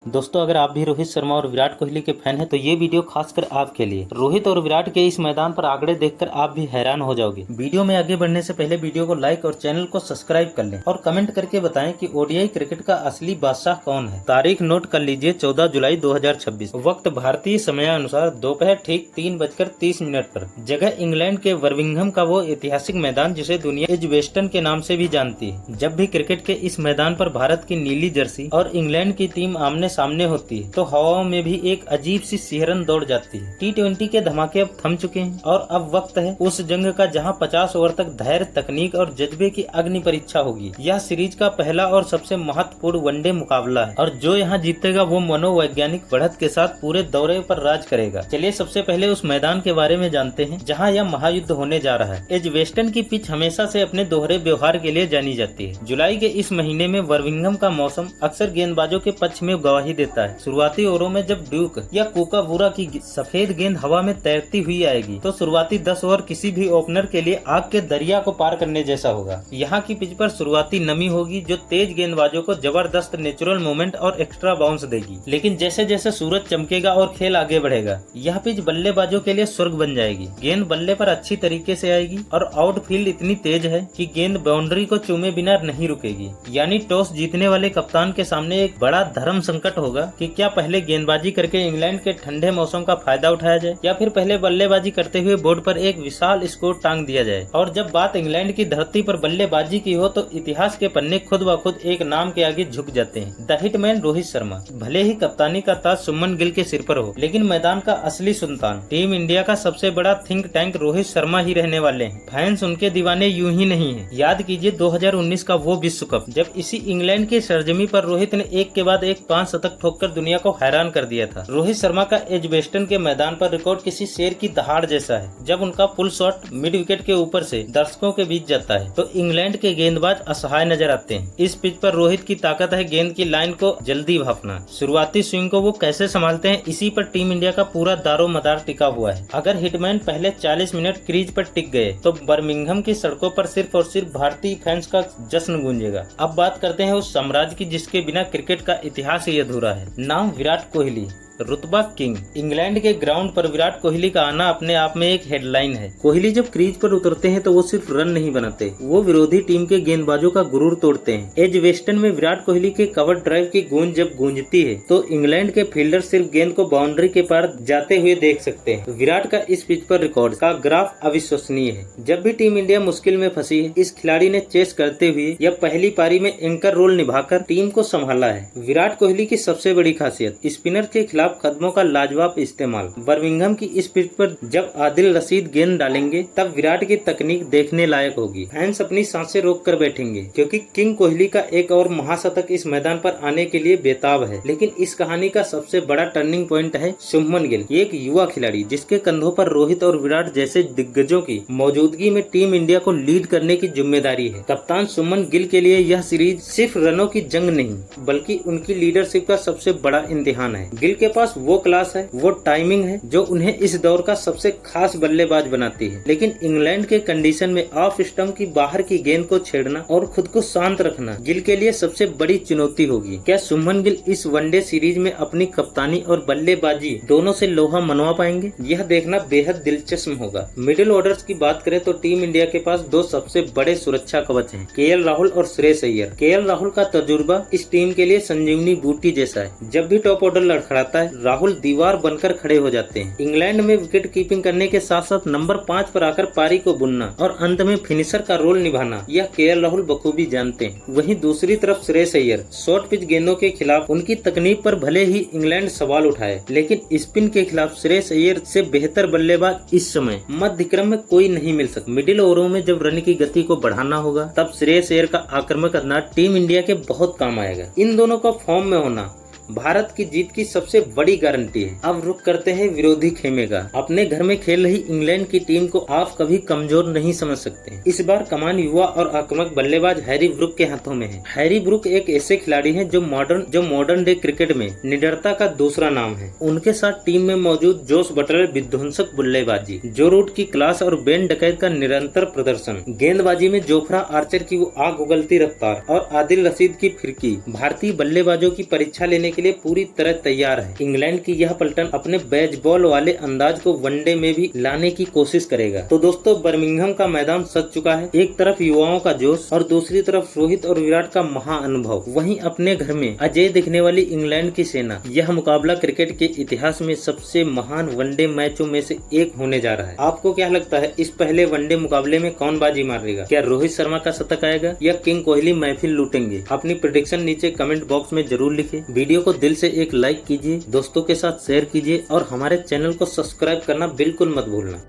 दोस्तों, अगर आप भी रोहित शर्मा और विराट कोहली के फैन हैं तो ये वीडियो खासकर आपके लिए। रोहित और विराट के इस मैदान पर आंकड़े देखकर आप भी हैरान हो जाओगे। वीडियो में आगे बढ़ने से पहले वीडियो को लाइक और चैनल को सब्सक्राइब कर लें और कमेंट करके बताएं कि ओडीआई क्रिकेट का असली बादशाह कौन है। तारीख नोट कर लीजिए 14 जुलाई 2026। वक्त भारतीय समयानुसार दोपहर ठीक 3:30 पर। जगह इंग्लैंड के बर्मिंघम का वो ऐतिहासिक मैदान जिसे दुनिया एजबेस्टन के नाम से भी जानती है। जब भी क्रिकेट के इस मैदान पर भारत की नीली जर्सी और इंग्लैंड की टीम आमने सामने होती है तो हवाओं में भी एक अजीब सी सिहरन दौड़ जाती है। T20 के धमाके अब थम चुके हैं और अब वक्त है उस जंग का जहां 50 ओवर तक धैर्य, तकनीक और जज्बे की अग्नि परीक्षा होगी। यह सीरीज का पहला और सबसे महत्वपूर्ण वनडे मुकाबला है और जो यहां जीतेगा वो मनोवैज्ञानिक बढ़त के साथ पूरे दौरे पर राज करेगा। चलिए सबसे पहले उस मैदान के बारे में जानते हैं जहाँ यह महायुद्ध होने जा रहा है। एजबेस्टन की पिच हमेशा से अपने दोहरे व्यवहार के लिए जानी जाती है। जुलाई के इस महीने में बर्मिंघम का मौसम अक्सर गेंदबाजों के पक्ष में गवाही देता है। शुरुआती ओवरों में जब ड्यूक या कूकाबूरा की सफेद गेंद हवा में तैरती हुई आएगी तो शुरुआती 10 ओवर किसी भी ओपनर के लिए आग के दरिया को पार करने जैसा होगा। यहाँ की पिच पर शुरुआती नमी होगी जो तेज गेंदबाजों को जबरदस्त नेचुरल मूवमेंट और एक्स्ट्रा बाउंस देगी। लेकिन जैसे जैसे सूरज चमकेगा और खेल आगे बढ़ेगा यह पिच बल्लेबाजों के लिए स्वर्ग बन जाएगी। गेंद बल्ले पर अच्छी तरीके से आएगी और आउटफील्ड इतनी तेज है कि गेंद बाउंड्री को चूमे बिना नहीं रुकेगी। यानी टॉस जीतने वाले कप्तान के सामने एक बड़ा धर्म संकट होगा कि क्या पहले गेंदबाजी करके इंग्लैंड के ठंडे मौसम का फायदा उठाया जाए या फिर पहले बल्लेबाजी करते हुए बोर्ड पर एक विशाल स्कोर टांग दिया जाए। और जब बात इंग्लैंड की धरती पर बल्लेबाजी की हो तो इतिहास के पन्ने खुद ब खुद एक नाम के आगे झुक जाते हैं, द हिटमैन रोहित शर्मा। भले ही कप्तानी का ताज सुमन गिल के सिर पर हो लेकिन मैदान का असली सुल्तान टीम इंडिया का सबसे बड़ा थिंक टैंक रोहित शर्मा ही रहने वाले हैं। फैंस उनके दीवाने यूं ही नहीं है। याद कीजिए 2019 का वो विश्व कप जब इसी इंग्लैंड की सरजमी पर रोहित ने एक के बाद एक 5 शतक ठोककर दुनिया को हैरान कर दिया था। रोहित शर्मा का एजबेस्टन के मैदान पर रिकॉर्ड किसी शेर की दहाड़ जैसा है। जब उनका पुल शॉट मिड विकेट के ऊपर से दर्शकों के बीच जाता है तो इंग्लैंड के गेंदबाज असहाय नजर आते हैं। इस पिच पर रोहित की ताकत है गेंद की लाइन को जल्दी भापना। शुरुआती स्विंग को वो कैसे संभालते हैं इसी पर टीम इंडिया का पूरा दारोमदार टिका हुआ है। अगर हिटमैन पहले 40 मिनट क्रीज पर टिक गए तो बर्मिंघम की सड़कों पर सिर्फ और सिर्फ भारतीय फैंस का जश्न गूंजेगा। अब बात करते हैं उस साम्राज्य की जिसके बिना क्रिकेट का इतिहास ही अधूरा है। नाम विराट कोहली, रुतबा किंग। इंग्लैंड के ग्राउंड पर विराट कोहली का आना अपने आप में एक हेडलाइन है। कोहली जब क्रीज पर उतरते हैं तो वो सिर्फ रन नहीं बनाते, वो विरोधी टीम के गेंदबाजों का गुरूर तोड़ते हैं। एजबेस्टन में विराट कोहली के कवर ड्राइव की गूंज जब गूंजती है तो इंग्लैंड के फील्डर सिर्फ गेंद को बाउंड्री के पार जाते हुए देख सकते हैं। विराट का इस पिच पर रिकॉर्ड का ग्राफ अविश्वसनीय है। जब भी टीम इंडिया मुश्किल में फंसी है इस खिलाड़ी ने चेस करते हुए या पहली पारी में एंकर रोल निभाकर टीम को संभाला है। विराट कोहली की सबसे बड़ी खासियत स्पिनर के खिलाफ कदमों का लाजवाब इस्तेमाल। बर्मिंघम की इस पिच पर जब आदिल रशीद गेंद डालेंगे तब विराट की तकनीक देखने लायक होगी। फैंस अपनी सांसें रोक कर बैठेंगे क्योंकि किंग कोहली का एक और महाशतक इस मैदान पर आने के लिए बेताब है। लेकिन इस कहानी का सबसे बड़ा टर्निंग पॉइंट है शुभमन गिल, एक युवा खिलाड़ी जिसके कंधों पर रोहित और विराट जैसे दिग्गजों की मौजूदगी में टीम इंडिया को लीड करने की जिम्मेदारी है। कप्तान शुभमन गिल के लिए यह सीरीज सिर्फ रनों की जंग नहीं बल्कि उनकी लीडरशिप का सबसे बड़ा इम्तिहान है। गिल के पास वो क्लास है, वो टाइमिंग है जो उन्हें इस दौर का सबसे खास बल्लेबाज बनाती है। लेकिन इंग्लैंड के कंडीशन में ऑफ स्टंप की बाहर की गेंद को छेड़ना और खुद को शांत रखना गिल के लिए सबसे बड़ी चुनौती होगी। क्या शुभमन गिल इस वनडे सीरीज में अपनी कप्तानी और बल्लेबाजी दोनों से लोहा मनवा पाएंगे? यह देखना बेहद दिलचस्प होगा। मिडिल ऑर्डर्स की बात करें तो टीम इंडिया के पास दो सबसे बड़े सुरक्षा कवच हैं, केएल राहुल और श्रेयस अय्यर। केएल राहुल का तजुर्बा इस टीम के लिए संजीवनी बूटी जैसा है। जब भी टॉप ऑर्डर लड़खड़ाता है राहुल दीवार बनकर खड़े हो जाते हैं। इंग्लैंड में विकेट कीपिंग करने के साथ साथ नंबर 5 पर आकर पारी को बुनना और अंत में फिनिशर का रोल निभाना यह केएल राहुल बखूबी जानते हैं। वहीं दूसरी तरफ श्रेयस अय्यर शॉर्ट पिच गेंदों के खिलाफ उनकी तकनीक पर भले ही इंग्लैंड सवाल उठाए लेकिन स्पिन के खिलाफ श्रेयस अय्यर से बेहतर बल्लेबाज इस समय मध्य क्रम में कोई नहीं मिल सकता। मिडिल ओवरों में जब रन की गति को बढ़ाना होगा तब श्रेयस अय्यर का आक्रामक अंदाज टीम इंडिया के बहुत काम आएगा। इन दोनों का फॉर्म में होना भारत की जीत की सबसे बड़ी गारंटी है। अब रुक करते हैं विरोधी खेमे का। अपने घर में खेल रही इंग्लैंड की टीम को आप कभी कमजोर नहीं समझ सकते। इस बार कमान युवा और आक्रामक बल्लेबाज हैरी ब्रूक के हाथों में है। हैरी ब्रूक एक ऐसे खिलाड़ी हैं जो मॉडर्न डे क्रिकेट में निडरता का दूसरा नाम है। उनके साथ टीम में मौजूद जोस बटलर विध्वंसक बल्लेबाजी, जो रूट की क्लास और बेन डकैत का निरंतर प्रदर्शन, गेंदबाजी में जोफ्रा आर्चर की वो आग उगलती रफ्तार और आदिल रशीद की फिरकी भारतीय बल्लेबाजों की परीक्षा लेने के के लिए पूरी तरह तैयार है। इंग्लैंड की यह पलटन अपने बेसबॉल वाले अंदाज को वनडे में भी लाने की कोशिश करेगा। तो दोस्तों, बर्मिंघम का मैदान सज चुका है। एक तरफ युवाओं का जोश और दूसरी तरफ रोहित और विराट का महाअनुभव, वहीं अपने घर में अजय दिखने वाली इंग्लैंड की सेना। यह मुकाबला क्रिकेट के इतिहास में सबसे महान वनडे मैचों में से एक होने जा रहा है। आपको क्या लगता है, इस पहले वनडे मुकाबले में कौन बाजी मारेगा? क्या रोहित शर्मा का शतक आएगा या किंग कोहली महफिल लूटेंगे? अपनी प्रेडिक्शन नीचे कमेंट बॉक्स में जरूर लिखिए। वीडियो को दिल से एक लाइक कीजिए, दोस्तों के साथ शेयर कीजिए और हमारे चैनल को सब्सक्राइब करना बिल्कुल मत भूलना।